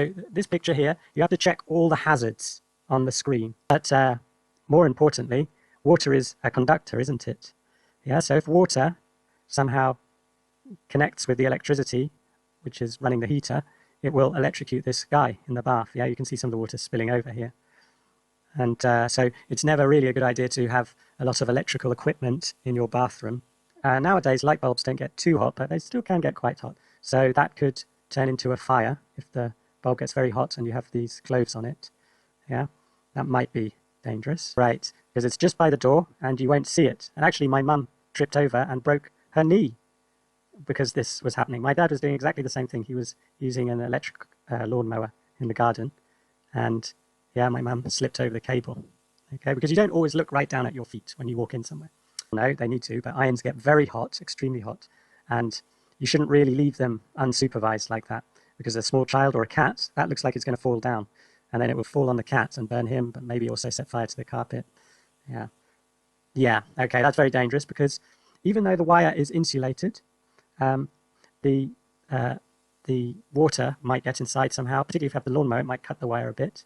So this picture here, you have to check all the hazards on the screen. But more importantly, water is a conductor, isn't it? Yeah, so if water somehow connects with the electricity, which is running the heater, it will electrocute this guy in the bath. Yeah, you can see some of the water spilling over here. And so it's never really a good idea to have a lot of electrical equipment in your bathroom. Nowadays, light bulbs don't get too hot, but they still can get quite hot. So that could turn into a fire if the bulb gets very hot and you have these clothes on it. Yeah, that might be dangerous. Right, because it's just by the door and you won't see it. And actually, my mum tripped over and broke her knee because this was happening. My dad was doing exactly the same thing. He was using an electric lawnmower in the garden. And yeah, my mum slipped over the cable. Okay, because you don't always look right down at your feet when you walk in somewhere. No, they need to, but irons get very hot, extremely hot. And you shouldn't really leave them unsupervised like that, because a small child or a cat, that looks like it's going to fall down. And then it will fall on the cat and burn him, but maybe also set fire to the carpet. Yeah. Yeah, okay, that's very dangerous, because even though the wire is insulated, the water might get inside somehow, particularly if you have the lawnmower, it might cut the wire a bit,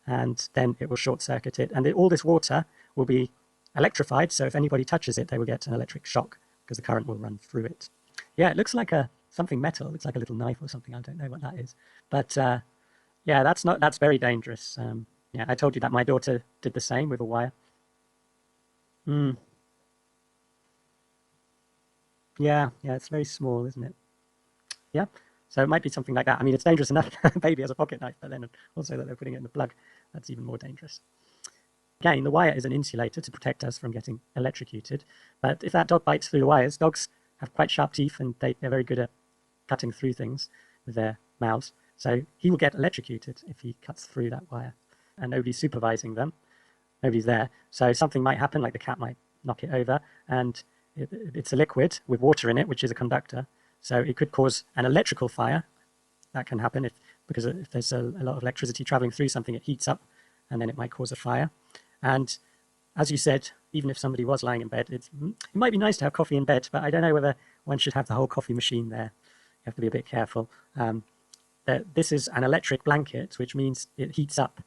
and then it will short circuit it. And all this water will be electrified, so if anybody touches it, they will get an electric shock, because the current will run through it. Yeah, it looks like something metal. It looks like a little knife or something. I don't know what that is. But yeah, that's very dangerous. Yeah, I told you that my daughter did the same with a wire. Yeah, it's very small, isn't it? Yeah, so it might be something like that. I mean, it's dangerous enough a baby has a pocket knife, but then also that they're putting it in the plug, that's even more dangerous. Again, the wire is an insulator to protect us from getting electrocuted. But if that dog bites through the wires, dogs have quite sharp teeth and they're very good at cutting through things with their mouths. So he will get electrocuted if he cuts through that wire. And nobody's supervising them. Nobody's there. So something might happen, like the cat might knock it over. And it's a liquid with water in it, which is a conductor. So it could cause an electrical fire. That can happen because if there's a lot of electricity traveling through something, it heats up and then it might cause a fire. And as you said, even if somebody was lying in bed, it might be nice to have coffee in bed, but I don't know whether one should have the whole coffee machine there. You have to be a bit careful. This is an electric blanket, which means it heats up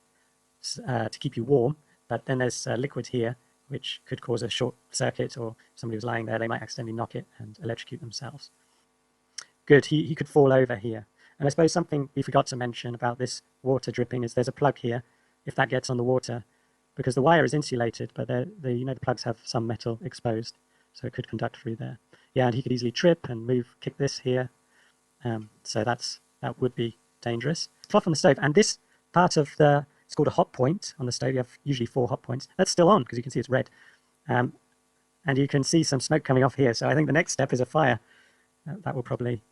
to keep you warm, but then there's a liquid here, which could cause a short circuit, or if somebody was lying there, they might accidentally knock it and electrocute themselves. Good, he could fall over here. And I suppose something we forgot to mention about this water dripping is there's a plug here. If that gets on the water, because the wire is insulated, but the plugs have some metal exposed, so it could conduct through there. Yeah, and he could easily trip and kick this here. So that would be dangerous. Cloth on the stove, and this part of it's called a hot point on the stove. You have usually 4 hot points. That's still on because you can see it's red. And you can see some smoke coming off here. So I think the next step is a fire. That will probably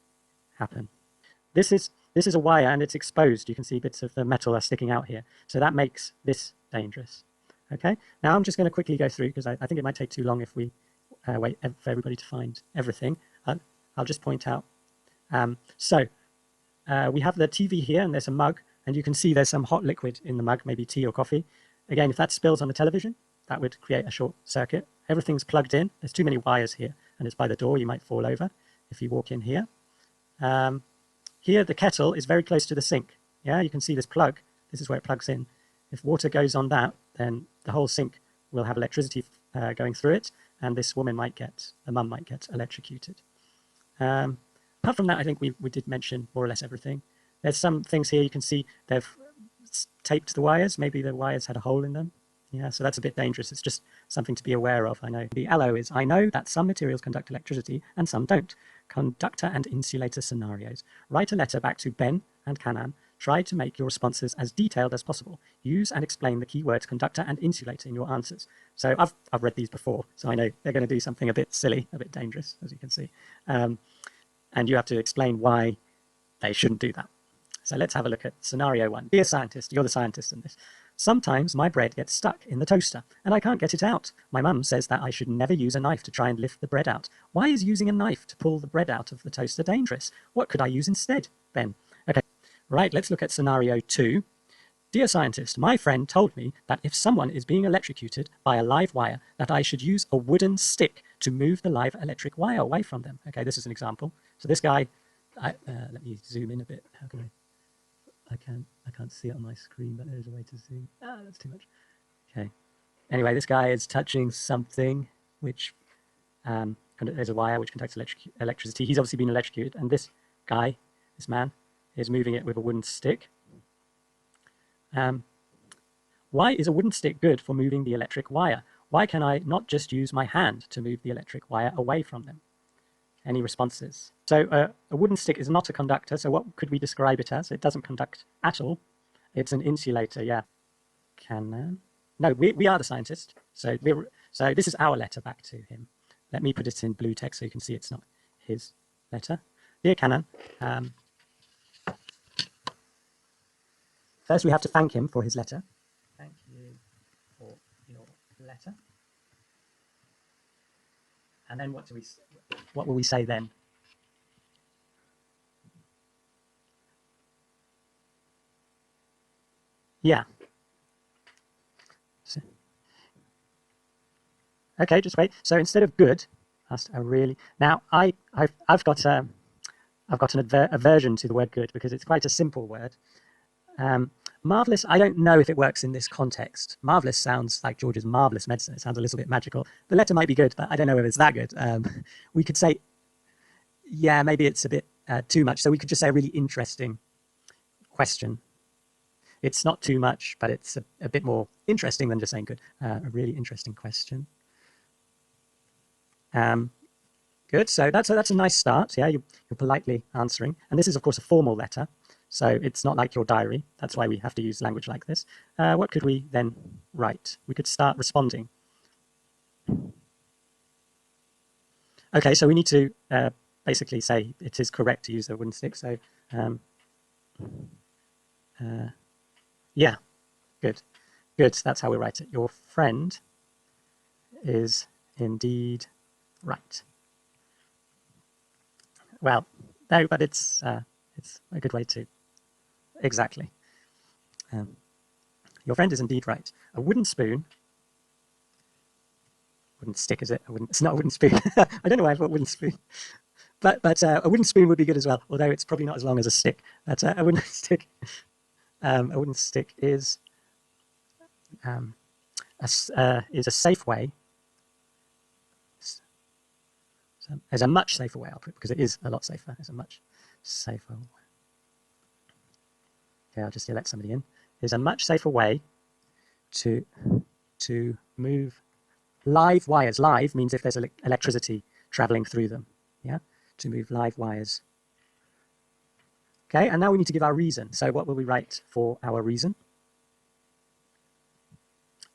happen. This is a wire and it's exposed. You can see bits of the metal are sticking out here. So that makes this dangerous. Okay, now I'm just going to quickly go through because I think it might take too long if we wait for everybody to find everything. I'll just point out. We have the TV here and there's a mug, and you can see there's some hot liquid in the mug, maybe tea or coffee. Again, if that spills on the television, that would create a short circuit. Everything's plugged in. There's too many wires here, and it's by the door. You might fall over if you walk in here. Here, the kettle is very close to the sink. Yeah, you can see this plug. This is where it plugs in. If water goes on that, then the whole sink will have electricity going through it, and this woman the mum might get electrocuted. Apart from that, I think we did mention more or less everything. There's some things here you can see they've taped the wires. Maybe the wires had a hole in them. Yeah, so that's a bit dangerous. It's just something to be aware of, I know. The LO is, I know that some materials conduct electricity and some don't. Conductor and insulator scenarios. Write a letter back to Ben and Canan. Try to make your responses as detailed as possible. Use and explain the keywords conductor and insulator in your answers. So I've read these before, so I know they're going to do something a bit silly, a bit dangerous, as you can see. And you have to explain why they shouldn't do that. So let's have a look at scenario 1. Dear scientist, you're the scientist in this. Sometimes my bread gets stuck in the toaster and I can't get it out. My mum says that I should never use a knife to try and lift the bread out. Why is using a knife to pull the bread out of the toaster dangerous? What could I use instead, Ben? Okay, right, let's look at scenario 2. Dear scientist, my friend told me that if someone is being electrocuted by a live wire, that I should use a wooden stick to move the live electric wire away from them. Okay, this is an example. So this guy, let me zoom in a bit. How can I? I can't see it on my screen, but there's a way to zoom. Ah, that's too much. Okay. Anyway, this guy is touching something which there's a wire which conducts electricity. He's obviously been electrocuted, and this guy, this man, is moving it with a wooden stick. Why is a wooden stick good for moving the electric wire? Why can I not just use my hand to move the electric wire away from them? Any responses? So a wooden stick is not a conductor, so what could we describe it as? It doesn't conduct at all. It's an insulator, yeah. No, we are the scientist. So this is our letter back to him. Let me put it in blue text so you can see it's not his letter. Dear Canon, first we have to thank him for his letter. Thank you for your letter. And then what will we say then? Yeah. So, okay, just wait. So instead of good, now I've got an aversion to the word good because it's quite a simple word. Marvelous, I don't know if it works in this context. Marvelous sounds like George's marvelous medicine. It sounds a little bit magical. The letter might be good, but I don't know if it's that good. We could say, yeah, maybe it's a bit too much. So we could just say a really interesting question. It's not too much, but it's a bit more interesting than just saying good. A really interesting question. Good, so that's a nice start. Yeah, you're politely answering. And this is, of course, a formal letter. So it's not like your diary. That's why we have to use language like this. What could we then write? We could start responding. Okay, so we need to basically say it is correct to use the wooden stick. So yeah, good. That's how we write it. Your friend is indeed right. Well, no, but it's a good way to. Exactly. Your friend is indeed right. A wooden spoon. Wooden stick, is it? It's not a wooden spoon. I don't know why I thought wooden spoon. But a wooden spoon would be good as well, although it's probably not as long as a stick. But a wooden stick. A wooden stick is a safe way. There's a much safer way, I'll put, because it is a lot safer. There's a much safer way. Okay, I'll just let somebody in. There's a much safer way to move live wires. Live means if there's electricity traveling through them. Yeah, to move live wires. Okay, and now we need to give our reason. So what will we write for our reason?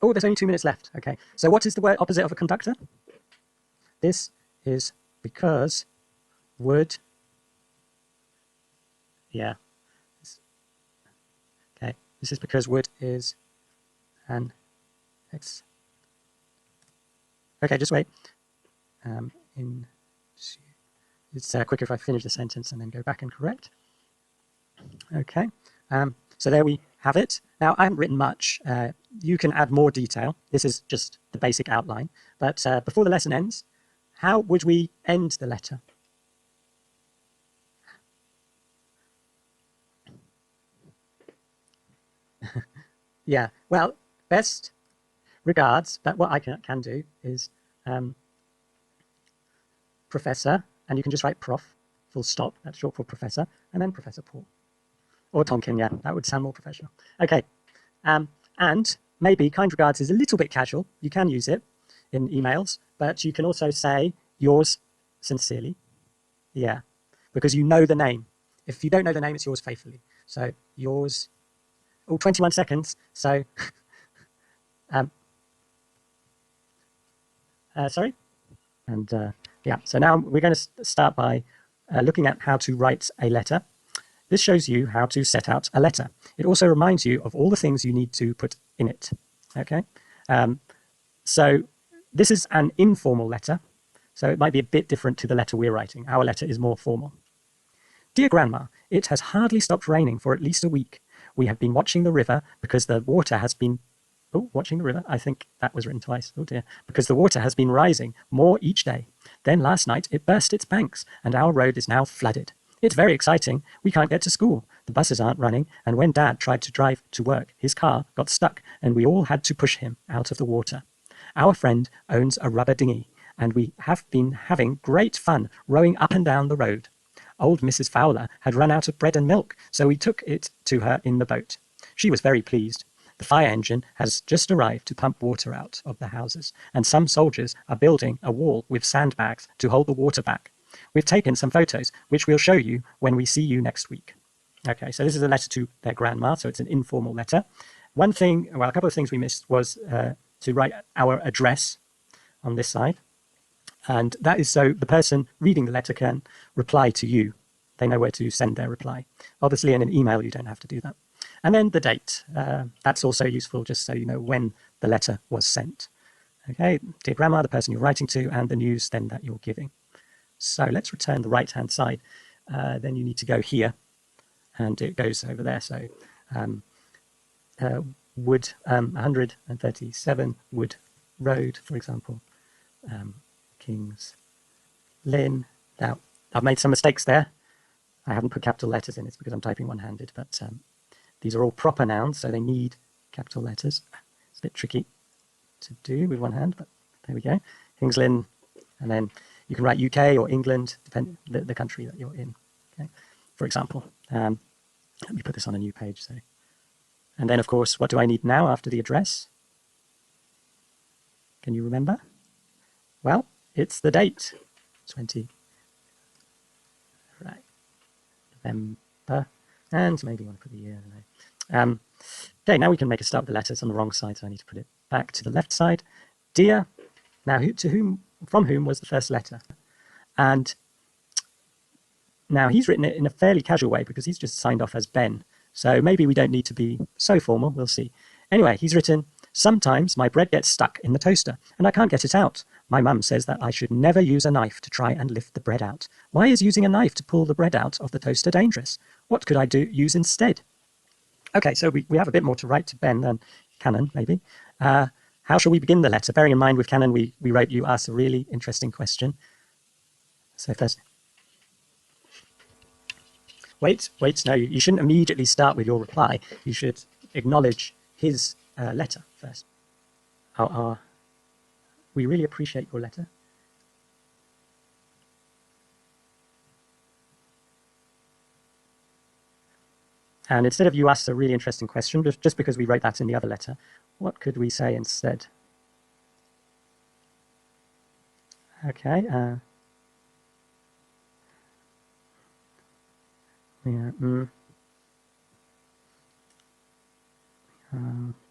Oh, there's only 2 minutes left. Okay, so what is the word opposite of a conductor? This is because wood. Yeah. Okay, this is because wood is an X. Okay, just wait. It's quicker if I finish the sentence and then go back and correct. Okay, so there we have it. Now, I haven't written much. You can add more detail. This is just the basic outline. But before the lesson ends, how would we end the letter? Yeah, well, best regards, but what I can do is Professor, and you can just write Prof, full stop, that's short for Professor, and then Professor Paul. Or Tonkin, yeah, that would sound more professional. Okay, and maybe kind regards is a little bit casual. You can use it in emails, but you can also say yours sincerely. Yeah, because you know the name. If you don't know the name, it's yours faithfully. So yours, 21 seconds. So, sorry? And yeah, so now we're going to start by looking at how to write a letter. This shows you how to set out a letter. It also reminds you of all the things you need to put in it. Okay, so this is an informal letter, so it might be a bit different to the letter we're writing. Our letter is more formal. Dear Grandma, it has hardly stopped raining for at least a week. We have been watching the river because the water has been... Oh, watching the river? I think that was written twice. Oh dear. Because the water has been rising more each day. Then last night it burst its banks and our road is now flooded. It's very exciting. We can't get to school. The buses aren't running, and when Dad tried to drive to work, his car got stuck, and we all had to push him out of the water. Our friend owns a rubber dinghy, and we have been having great fun rowing up and down the road. Old Mrs. Fowler had run out of bread and milk, so we took it to her in the boat. She was very pleased. The fire engine has just arrived to pump water out of the houses, and some soldiers are building a wall with sandbags to hold the water back. We've taken some photos, which we'll show you when we see you next week. Okay, so this is a letter to their grandma, so it's an informal letter. One thing, well, a couple of things we missed was to write our address on this side. And that is so the person reading the letter can reply to you. They know where to send their reply. Obviously, in an email, you don't have to do that. And then the date. That's also useful just so you know when the letter was sent. Okay, dear grandma, the person you're writing to, and the news then that you're giving. So let's return the right-hand side. Then you need to go here, and it goes over there. So Wood 137 Wood Road, for example. Kings Lynn. Now, I've made some mistakes there. I haven't put capital letters in. It's because I'm typing one-handed, but these are all proper nouns, so they need capital letters. It's a bit tricky to do with one hand, but there we go. Kings Lynn, and then you can write UK or England, depending the country that you're in. Okay, for example. Let me put this on a new page. So, and then, of course, what do I need now after the address? Can you remember? Well, it's the date. 20. Right. November. And maybe you want to put the year. I don't know. Okay, now we can make a start with the letters on the wrong side, so I need to put it back to the left side. Dear. Now, from whom was the first letter? And now he's written it in a fairly casual way because he's just signed off as Ben. So maybe we don't need to be so formal. We'll see. Anyway, he's written, sometimes my bread gets stuck in the toaster and I can't get it out. My mum says that I should never use a knife to try and lift the bread out. Why is using a knife to pull the bread out of the toaster dangerous? What could I use instead? Okay, so we have a bit more to write to Ben than Canon, maybe. How shall we begin the letter? Bearing in mind with Canon, we wrote, you asked a really interesting question. So first, wait, no, you shouldn't immediately start with your reply. You should acknowledge his letter first. We really appreciate your letter. And instead of you asked a really interesting question, just because we wrote that in the other letter, what could we say instead? Okay.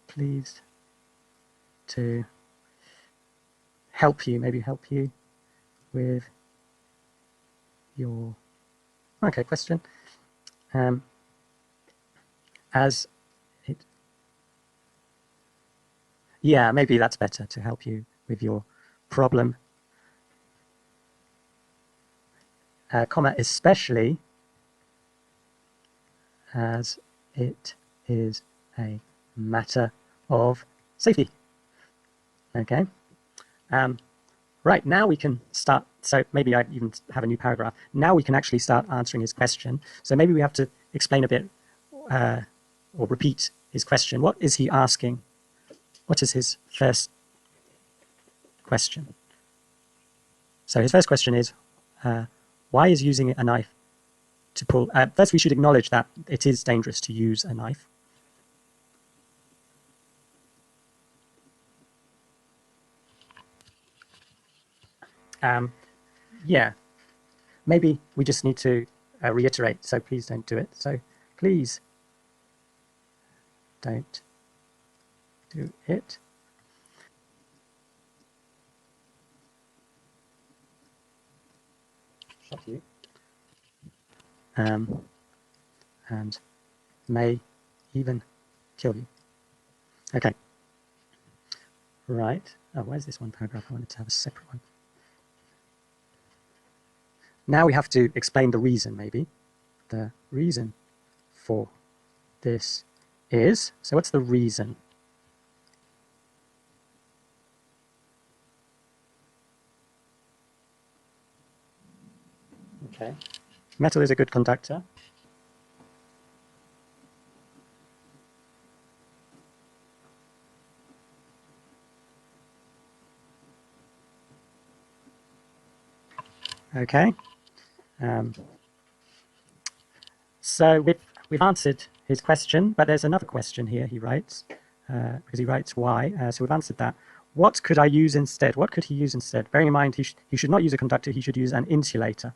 Pleased to help you, maybe help you with your question. As it, yeah, maybe that's better, to help you with your problem, comma, especially as it is a matter of safety. Okay. Right, now we can start. So maybe I even have a new paragraph. Now we can actually start answering his question. So maybe we have to explain a bit or repeat his question. What is he asking? What is his first question? So his first question is, why is using a knife to pull? First, we should acknowledge that it is dangerous to use a knife. Yeah, maybe we just need to reiterate, so please don't do it. So please don't do it. Shot you. And may even kill you. Okay. Right. Oh, where's this one paragraph? I wanted to have a separate one. Now we have to explain the reason, maybe. The reason for this is, so what's the reason? Okay. Metal is a good conductor. Okay. So we've answered his question, but there's another question here, he writes, because he writes why. So we've answered that. What could I use instead? What could he use instead? Bearing in mind he should not use a conductor, he should use an insulator.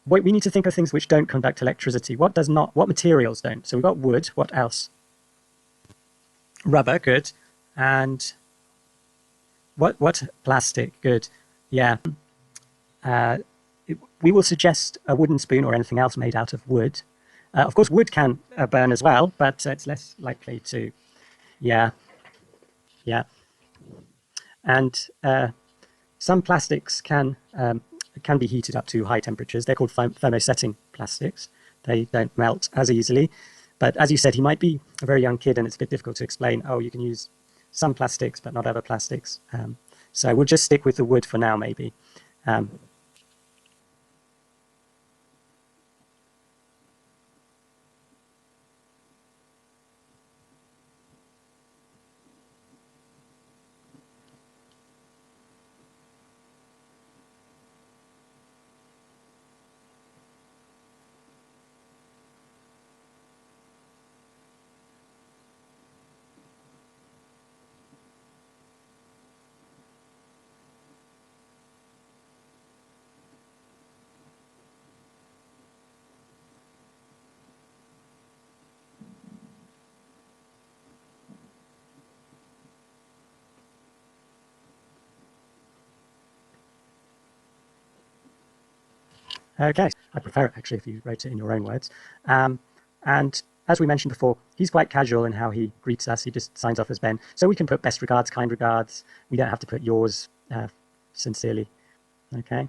We need to think of things which don't conduct electricity. What materials don't? So we've got wood, what else? Rubber, good. And what plastic, good. Yeah. We will suggest a wooden spoon or anything else made out of wood. Of course, wood can burn as well, but it's less likely to. Yeah, yeah. And some plastics can be heated up to high temperatures. They're called thermosetting plastics. They don't melt as easily. But as you said, he might be a very young kid, and it's a bit difficult to explain, oh, you can use some plastics, but not other plastics. So we'll just stick with the wood for now, maybe. Okay, I prefer it actually if you wrote it in your own words. And as we mentioned before, he's quite casual in how he greets us. He just signs off as Ben. So we can put best regards, kind regards. We don't have to put yours sincerely. Okay.